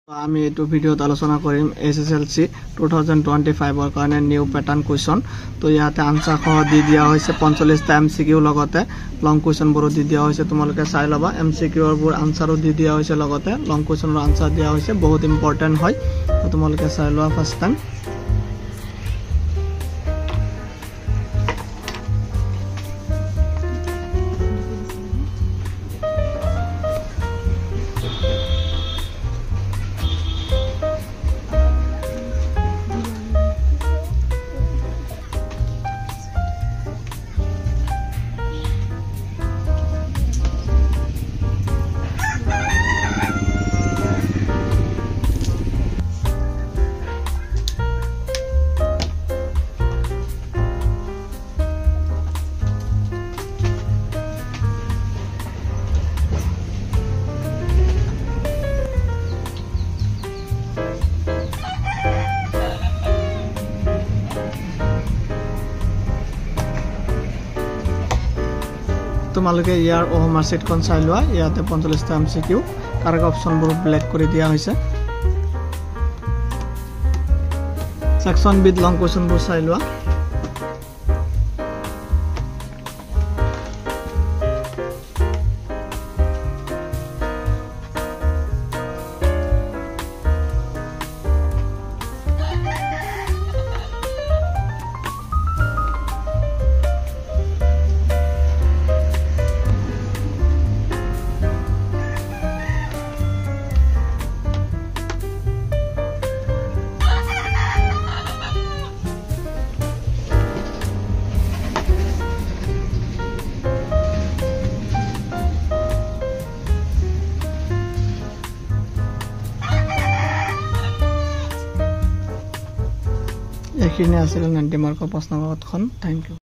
আমি এইটো ভিডিওত আলোচনা কৰিম SSLC 2025 কাৰণে নিউ প্যাটাৰ্ন কোৱেশ্চন তো ইয়াতে আনসাৰ সহ দি দিয়া হৈছে 45 টা MCQ লগতে লং কোৱেশ্চন বোৰ দি দিয়া হৈছে তোমালোকে চাই লবা MCQ বোৰ আনসাৰো দি দিয়া হৈছে লগতে লং কোৱেশ্চনৰ আনসাৰ দিয়া হৈছে বহুত ইম্পৰ্টেন্ট হয় তো তোমালোকে চাই লোৱা ফাৰ্স্ট টাইম তোমালোকে ইয়াৰ ওহমাৰ সেটখন চাই লোৱা ইয়াতে 45 টা MCQ কাৰেক্ট অপচনবোৰ ব্লেক কৰি দিয়া হৈছে সেকশন বিথ লং কোৱেশ্চনবোৰ চাই লোৱা এইখিনি আছিল 90 মাৰ্কৰ প্ৰশ্নপত্ৰখন থ্যাংক ইউ